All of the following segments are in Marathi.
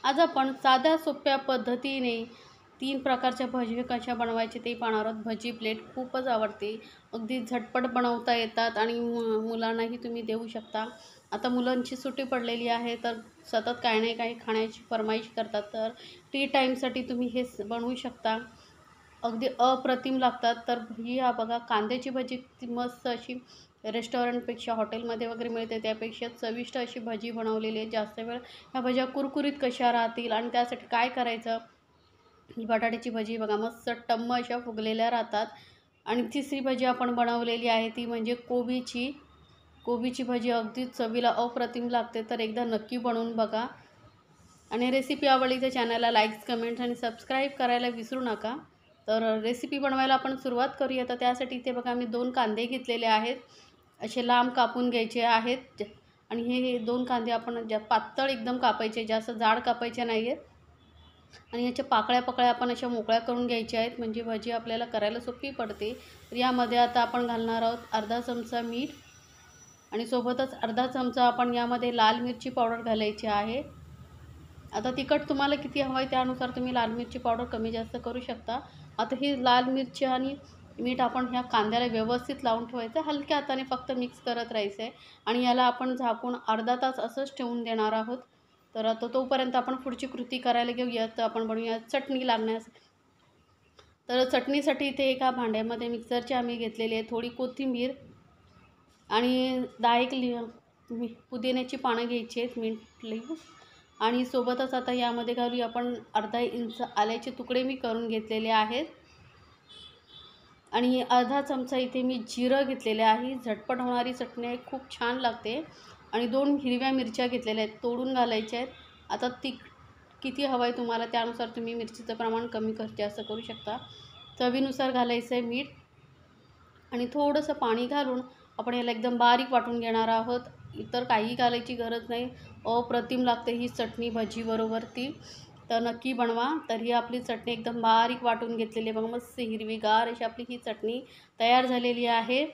आज आपण साध्या सोप्या पद्धतीने 3 प्रकारच्या भजी कशा बनवायचे ते पाहणार आहोत. भजी प्लेट खूपच आवडते. अगदी झटपट बनवता येतात आणि मुलांनाही तुम्ही देऊ शकता. आता मुलांची सुट्टी पडलेली आहे, तर सतत काही नाही काही खाण्याची फर्माईश करतात. तर टी टाईमसाठी तुम्ही हे बनवू शकता. अगदी अप्रतिम लागतात. तर ही बघा कांद्याची भजी ती मस्त अशी रेस्टॉरंटपेक्षा हॉटेलमध्ये वगैरे मिळते त्यापेक्षा चविष्ट अशी भजी बनवलेली आहे. जास्त वेळ ह्या भज्या कुरकुरीत कशा राहतील आणि त्यासाठी काय करायचं. ही बटाट्याची भजी बघा मस्त टम्म अशा फुगलेल्या राहतात. आणि तिसरी भजी आपण बनवलेली आहे ती म्हणजे कोबीची भजी अगदी चवीला अप्रतिम लागते. तर एकदा नक्की बनवून बघा आणि रेसिपी आवडली तर चॅनलला लाईक्स, कमेंट्स आणि सबस्क्राईब करायला विसरू नका. तर रेसिपी बनवायला आपण सुरुवात करूया. तर त्यासाठी इथे बघा मी 2 कांदे घेतलेले आहेत. असे लांब कापून घ्यायचे आहेत आणि हे 2 कांदे आपण पातळ एकदम कापायचे, जास्त जाड कापायचे नाही आहेत. आणि याच्या पाकळ्या आपण अशा मोकळ्या करून घ्यायच्या आहेत, म्हणजे भजी आपल्याला करायला सोपी पडते. तर यामध्ये आता आपण घालणार आहोत अर्धा चमचा मीठ आणि सोबतच अर्धा चमचा आपण यामध्ये लाल मिरची पावडर घालायची आहे. आता तिखट तुम्हाला किती हवं आहे त्यानुसार तुम्ही लाल मिरची पावडर कमी जास्त करू शकता. आता ही लाल मिरची आणि मीठ आपण ह्या कांद्याला व्यवस्थित लावून ठेवायचं. हलक्या हाताने फक्त मिक्स करत राहायचं आहे आणि याला आपण झाकून अर्धा तास असंच ठेवून देणार आहोत. तर आता तोपर्यंत आपण पुढची कृती करायला घेऊया. तर आपण बनवूया चटणी लागण्यास. तर चटणीसाठी इथे एका भांड्यामध्ये मिक्सरची आम्ही घेतलेली आहे थोडी कोथिंबीर आणि 10 पुदिन्याची पानं घ्यायची आहेत मीठ लिहून. आणि सोबतच आता यामध्ये घालूया आपण अर्धा इंच आल्याचे तुकडे मी करून घेतलेले आहेत. आणि अर्धा चमचा इथे मी जिरं घेतलेले आहे. झटपट होणारी चटणी आहे, खूप छान लागते. आणि 2 हिरव्या मिरच्या घेतलेल्या आहेत, तोडून घालायच्या आहेत. आता किती हवं आहे तुम्हाला त्यानुसार तुम्ही मिरचीचं प्रमाण कमी जास्त करू शकता. चवीनुसार घालायचं आहे मीठ आणि थोडंसं पाणी घालून आपण याला एकदम बारीक वाटून घेणार आहोत. इतर काही घालायची गरज नाही. अप्रतिम लागते ही चटणी भजीबरोबर ती. तर नक्की बनवा. तर ही आपली चटणी एकदम बारीक वाटून घेतलेली आहे बघा, मस्त हिरवीगार अशी आपली ही चटणी तयार झालेली आहे.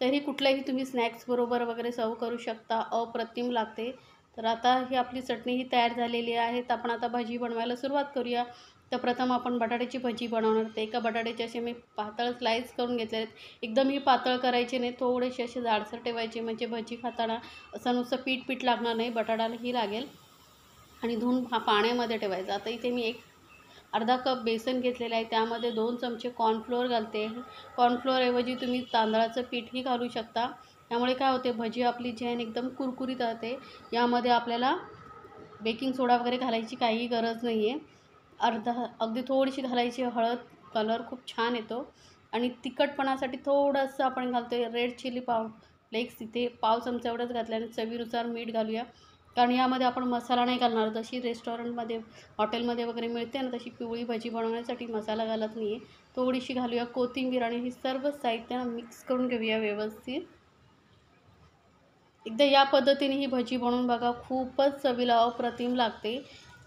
तरी कुठल्याही तुम्ही स्नॅक्सबरोबर वगैरे सर्व करू शकता, अप्रतिम लागते. तर आता ही आपली चटणी ही तयार झालेली आहे. तर आपण आता भजी बनवायला सुरुवात करूया. तर प्रथम आपण बटाट्याची भजी बनवणार. तर एका बटाट्याचे असे मी पातळ स्लाईस करून घेतले आहेत. एकदम ही पातळ करायचे नाही, थोडेसे असे जाडसर ठेवायचे, म्हणजे भजी खाताना असं नुसतं पीठ लागणार नाही, बटाट्यालाही लागेल. आणि धुवून पाण्यामध्ये ठेवायचं. आता इथे मी अर्धा कप बेसन घेतलेलं आहे, त्यामध्ये 2 चमचे कॉर्नफ्लोअर घालते. कॉर्नफ्लोअरऐवजी तुम्ही तांदळाचं पीठही घालू शकता. त्यामुळे काय होते भजी आपली जी आहे एकदम कुरकुरीत राहते. यामध्ये आपल्याला बेकिंग सोडा वगैरे घालायची काही गरज नाही आहे. अगदी थोडीशी घालायची हळद, कलर खूप छान येतो. आणि तिखटपणासाठी थोडंसं आपण घालतो आहे रेड चिली फ्लेक्स, इथे पाव चमचा एवढंच घातल्याने चवीनुसार मीठ घालूया. कारण यामध्ये आपण मसाला नाही घालणार, जशी रेस्टॉरंटमध्ये हॉटेलमध्ये वगैरे मिळते ना तशी पिवळी भजी बनवण्यासाठी मसाला घालत नाही आहे. थोडीशी घालूया कोथिंबीर आणि ही सर्व साहित्य मिक्स करून घेऊया व्यवस्थित. एकदा या पद्धतीने ही भजी बनवून बघा, खूपच चवीला अप्रतिम लागते.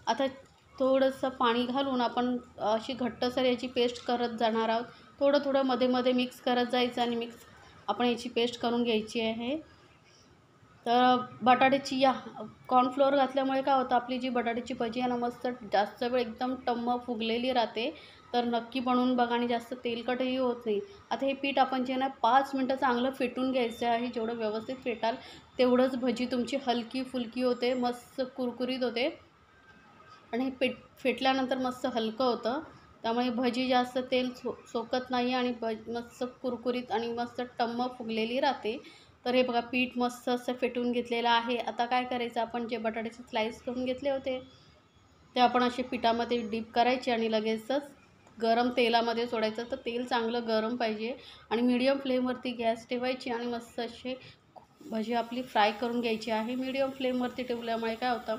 आता थोडंसं पाणी घालून आपण अशी घट्टसर याची पेस्ट करत जाणार आहोत. थोडं मध्ये मिक्स करत जायचं आणि आपण याची पेस्ट करून घ्यायची आहे. तर बटाट्याची कॉर्नफ्लोअर घातल्यामुळे काय होतं, आपली जी बटाट्याची भजी आहे ना मस्त जास्त वेळ एकदम टम्म फुगलेली राहते. तर नक्की बनवून बघा आणि जास्त तेलकटही होत नाही. आता हे पीठ आपण जे ना 5 मिनटं चांगलं फेटून घ्यायचं आहे. जेवढं व्यवस्थित फेटाल तेवढंच भजी तुमची हलकी फुलकी होते, मस्त कुरकुरीत होते. आणि हे फेटल्यानंतर मस्त हलकं होतं, त्यामुळे भजी जास्त तेल सोकत नाही आणि मस्त कुरकुरीत आणि मस्त टम्म फुगलेली राहते. तर हे बघा पीठ मस्त असं फेटून घेतलेलं आहे. आता काय करायचं, आपण जे बटाट्याचे स्लाईस करून घेतले होते ते आपण असे पिठामध्ये डीप करायचे आणि लगेचच गरम तेलामध्ये सोडायचं. तर तेल चांगलं गरम पाहिजे आणि मीडियम फ्लेमवरती गॅस ठेवायची आणि मस्त असे भजी आपली फ्राय करून घ्यायची आहे. मीडियम फ्लेमवरती ठेवल्यामुळे काय होतं,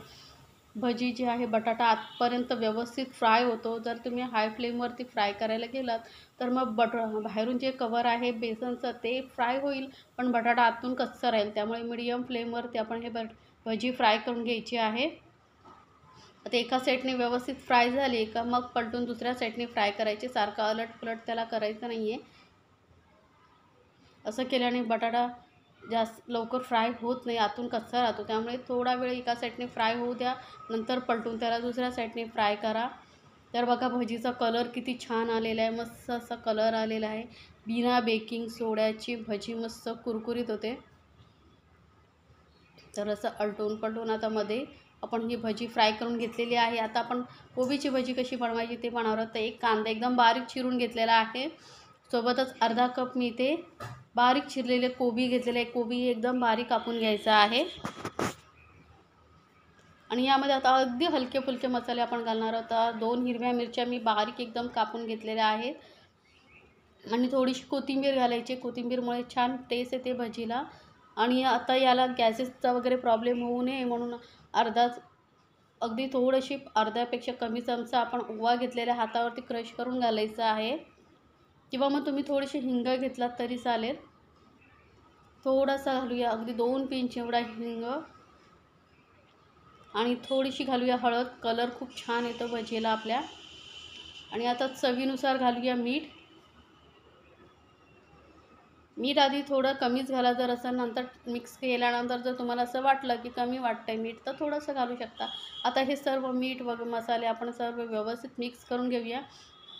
भजी जी आहे बटाटा आतपर्यंत व्यवस्थित फ्राय होतो. जर तुम्ही हाय फ्लेमवरती फ्राय करायला गेलात तर मग बाहेरून जे कवर आहे बेसनचं ते फ्राय होईल, पण बटाटा आतून कच्चा राहील. त्यामुळे मीडियम फ्लेमवरती आपण हे भजी फ्राय करून घ्यायची आहे. आता एका साईडने व्यवस्थित फ्राय झाली का मग पलटून दुसऱ्या साईडने फ्राय करायचे. सारखं अलट पलट त्याला करायचं नाही आहे. असं केल्याने बटाटा जास्त लवकर फ्राय होत नाही, आतून कच्चा राहतो. त्यामुळे थोडा वेळ एका साईडने फ्राय होऊ द्या, नंतर पलटून त्याला दुसऱ्या साईडने फ्राय करा. तर बघा भजीचा कलर किती छान आलेला आहे, मस्त असा कलर आलेला आहे. बिना बेकिंग सोड्याची भजी मस्त कुरकुरीत होते. तर असं अलटून पलटून आता मध्ये आपण ही भजी फ्राय करून घेतलेली आहे. आता आपण कोबीची भजी कशी बनवायची ते पाहणार आहोत. तर एक कांदा एकदम बारीक चिरून घेतलेला आहे, सोबतच अर्धा कप मी ते बारीक चिरलेले कोबी घेतलेले आहे. कोबी एकदम बारीक कापून घ्यायचा आहे. आणि यामध्ये आता अगदी हलके फुलके मसाले आपण घालणार आहोत. 2 हिरव्या मिरच्या मी बारीक एकदम कापून घेतलेल्या आहेत आणि थोडीशी कोथिंबीर घालायची. कोथिंबीरमुळे छान टेस्ट येते भजीला. आणि आता याला गॅसेसचा वगैरे प्रॉब्लेम होऊ नये म्हणून अगदी थोडीशी अर्ध्यापेक्षा कमी चमचा आपण ओवा घेतलेल्या हातावरती क्रश करून घालायचा आहे, किंवा मग तुम्ही थोडीशी हिंग घेतलात तरी चालेल. थोडासा घालूया, अगदी 2 पिंच एवढा हिंग. आणि थोडीशी घालूया हळद, कलर खूप छान येतो भजीला आपल्या. आणि आता चवीनुसार घालूया मीठ. मीठ आधी थोडं कमीच घाला, जर असं नंतर मिक्स केल्यानंतर जर तुम्हाला असं वाटलं की कमी वाटतं आहे मीठ, तर थोडंसं घालू शकता. आता हे सर्व मीठ वगैरे मसाले आपण सर्व व्यवस्थित मिक्स करून घेऊया.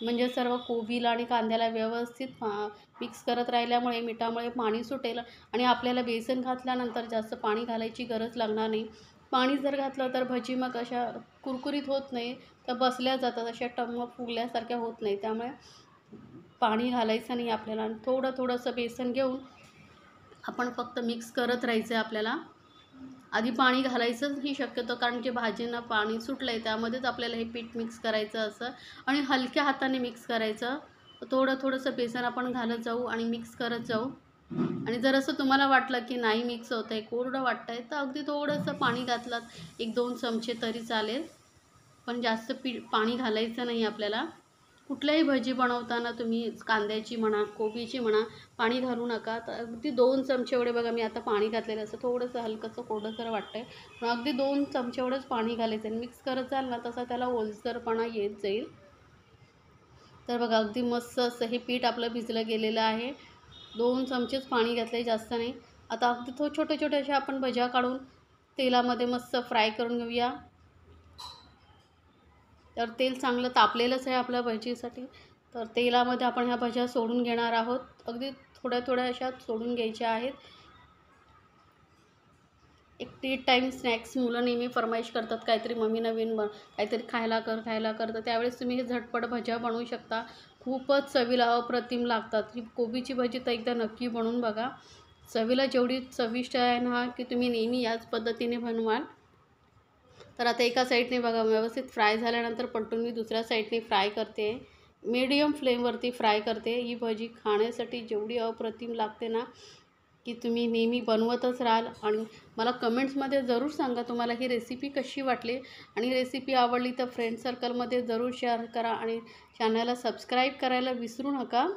म्हणजे सर्व कोबीला आणि कांद्याला व्यवस्थित मिक्स करत राहिल्यामुळे मिठामुळे पाणी सुटेल आणि आपल्याला बेसन घातल्यानंतर जास्त पाणी घालायची गरज लागणार नाही. पाणी जर घातलं तर भजी मग अशा कुरकुरीत होत नाही, तर बसल्या जातात, अशा टम्म फुगल्यासारख्या होत नाही. त्यामुळे पाणी घालायचं नाही आपल्याला. आणि थोडंसं बेसन घेऊन आपण फक्त मिक्स करत राहायचं आहे आपल्याला. आधी पाणी घालायचंच ही शक्यतो, कारण जे भाजींना पाणी सुटलं आहे त्यामध्येच आपल्याला हे पीठ मिक्स करायचं असं. आणि हलक्या हाताने मिक्स करायचं. थोडंसं बेसन आपण घालत जाऊ आणि मिक्स करत जाऊ. आणि जर असं तुम्हाला वाटलं की नाही मिक्स होत आहे, कोरडं वाटतं आहे, तर अगदी थोडंसं पाणी घातलं, 1-2 चमचे तरी चालेल. पण जास्त पाणी घालायचं नाही आपल्याला. कुठल्याही भजी बनवताना तुम्ही कांद्याची म्हणा, कोबीची म्हणा, पाणी घालू नका. तर अगदी 2 चमचे एवढे बघा मी आता पाणी घातलेलं असं थोडंसं हलकंसं कोरडंसर वाटतं आहे, पण अगदी 2 चमचे एवढंच पाणी घालायचं आणि मिक्स करत जाल ना तसा त्याला ओलसरपणा येत जाईल. तर बघा अगदी मस्त असं हे पीठ आपलं भिजलं गेलेलं आहे. 2 चमचेच पाणी घातले, जास्त नाही. आता अगदी छोटे अशा आपण भज्या काढून तेलामध्ये मस्त फ्राय करून घेऊया. तर तेल चांगलं तापलेलंच आहे आपल्या भजीसाठी. तर तेलामध्ये आपण ह्या भज्या सोडून घेणार आहोत. अगदी थोड्या अशा सोडून घ्यायच्या आहेत. एक टी टाईम स्नॅक्स मुलं नेहमी फरमाईश करतात, काहीतरी मम्मी नवीन काहीतरी खायला कर. तर त्यावेळेस तुम्ही हे झटपट भज्या बनवू शकता. खूपच चवीला अप्रतिम लागतात. ही कोबीची भजी तर एकदा नक्की बनवून बघा. चवीला जेवढी चविष्ट आहे ना, की तुम्ही नेहमी याच पद्धतीने बनवाल. तर आता एका साईडने बघा व्यवस्थित फ्राय झाल्यानंतर पलटून मी दुसऱ्या साईडने फ्राय करते. मीडियम फ्लेमवरती फ्राय करते. ही भजी खाण्यासाठी जेवढी अप्रतिम लागते ना, की तुम्ही नेहमी बनवतच राहाल. आणि मला कमेंट्समध्ये जरूर सांगा तुम्हाला ही रेसिपी कशी वाटली. आणि रेसिपी आवडली तर फ्रेंड सर्कलमध्ये जरूर शेअर करा आणि चॅनलला सबस्क्राईब करायला विसरू नका.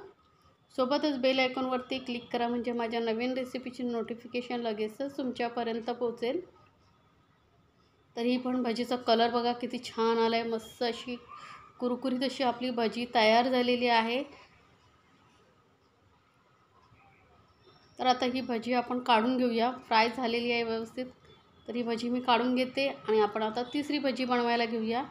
सोबतच बेल आयकॉनवरती क्लिक करा, म्हणजे माझ्या नवीन रेसिपीची नोटिफिकेशन लगेचच तुमच्यापर्यंत पोहोचेल. तर ही पण भजीचा कलर बघा किती छान आला आहे. मस्त अशी कुरकुरीत अशी आपली भजी तयार झालेली आहे. तर आता ही भजी आपण काढून घेऊया. फ्राय झालेली आहे व्यवस्थित. तर ही भजी मी काढून घेते आणि आपण आता तिसरी भजी बनवायला घेऊया.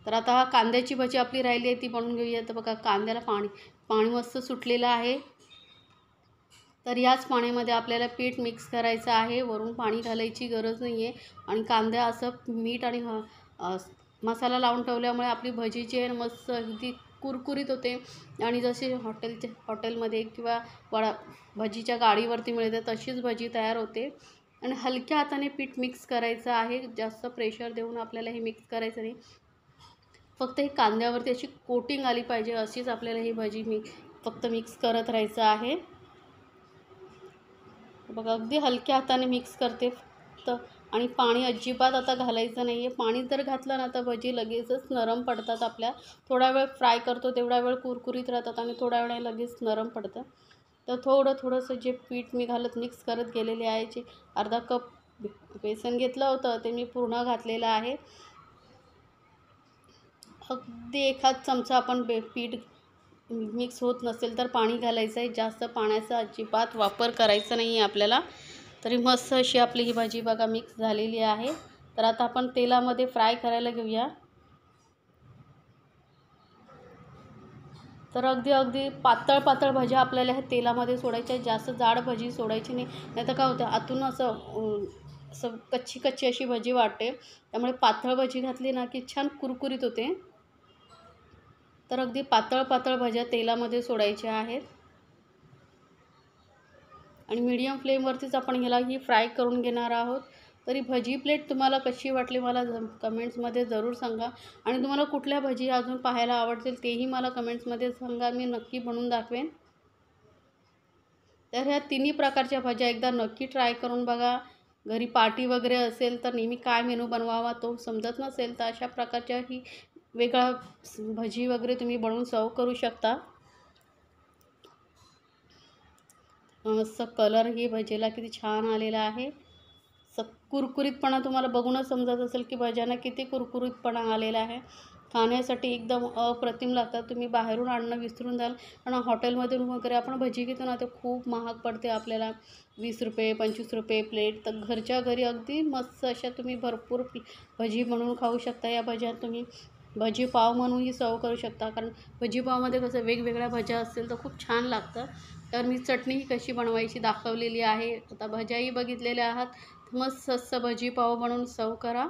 तर आता हा कांद्याची भजी आपली राहिली आहे ती बनवून घेऊया. तर बघा कांद्याला पाणी मस्त सुटलेलं आहे. तर याच पाण्यामध्ये आपल्याला पीठ मिक्स करायचं आहे. वरून पाणी घालायची गरज नाही आहे. आणि कांदा असं मीठ आणि मसाला लावून ठेवल्यामुळे आपली भजी जी आहे मस्त अगदी कुरकुरीत होते. आणि जशी हॉटेलमध्ये किंवा भजीच्या गाडीवरती मिळते तशीच भजी तयार होते. आणि हलक्या हाताने पीठ मिक्स करायचं आहे, जास्त प्रेशर देऊन आपल्याला हे मिक्स करायचं नाही. फक्त हे कांद्यावरती अशी कोटिंग आली पाहिजे, अशीच आपल्याला ही भजी फक्त मिक्स करत राहायचं आहे. बघा अगदी हलक्या हाताने मिक्स करते फक्त. आणि पाणी अजिबात आता घालायचं नाही आहे. पाणी जर घातलं ना तर भजी लगेचच नरम पडतात आपल्या. थोडा वेळ फ्राय करतो तेवढा वेळ कुरकुरीत राहतात आणि थोड्या वेळाने लगेच नरम पडतं. तर थोडंसं जे पीठ मी घालत मिक्स करत गेलेले आहे, जे अर्धा कप बेसन घेतलं होतं ते मी पूर्ण घातलेलं आहे. अगदी एखाद चमचा आपण पीठ मिक्स होत नसेल तर पाणी घालायचं आहे. जास्त पाण्याचा अजिबात वापर करायचा नाही आहे आपल्याला. तरी मस्त अशी आपली ही भाजी बघा मिक्स झालेली आहे. तर आता आपण तेलामध्ये फ्राय करायला घेऊया. तर अगदी पातळ पातळ भाज्या आपल्याला ह्या तेलामध्ये सोडायच्या, जास्त जाड भाजी सोडायची नाही. नाहीतर काय होतं आतून असं कच्ची कच्ची अशी भाजी वाटते. त्यामुळे पातळ भाजी घातली ना की छान कुरकुरीत होते. तर अगदी पातळ पातळ भाज्या तेलामध्ये सोडायच्या आहेत आणि मीडियम फ्लेमवरतीच आपण ह्याला ही फ्राय करून घेणार आहोत. तरी भजी प्लेट तुम्हाला कशी वाटली मला कमेंट्समध्ये जरूर सांगा आणि तुम्हाला कुठल्या भजी अजून पाहायला आवडतील तेही मला कमेंट्समध्ये सांगा. मी नक्की बनवून दाखवेन. तर ह्या तिन्ही प्रकारच्या भाज्या एकदा नक्की ट्राय करून बघा. घरी पार्टी वगैरे असेल तर नेहमी काय मेनू बनवावा तो समजत नसेल तर अशा प्रकारच्या ही वेगळा भजी वगैरे तुम्ही बनवून सर्व करू शकता. मस्त कलर ही भजीला किती छान आलेला आहे. कुरकुरीतपणा तुम्हाला बघूनच समजत असेल की भज्यांना किती कुरकुरीतपणा आलेला आहे. खाण्यासाठी एकदम अप्रतिम लागतात. तुम्ही बाहेरून आणणं विसरून जाल. कारण हॉटेलमधून वगैरे आपण भजी घेतो ना ते खूप महाग पडते आपल्याला. 20 रुपये 25 रुपये प्लेट. तर घरच्या घरी अगदी मस्त अशा तुम्ही भरपूर भजी बनवून खाऊ शकता. या भज्या तुम्ही भजी पाव म्हणूनही सर्व करू शकता. कारण भजी पावमध्ये कसं वेगवेगळ्या भाज्या असतील तर खूप छान लागतं. तर मी चटणीही कशी बनवायची दाखवलेली आहे. आता भज्याही बघितलेल्या आहात. मस्त भजी पाव बनवून सर्व करा.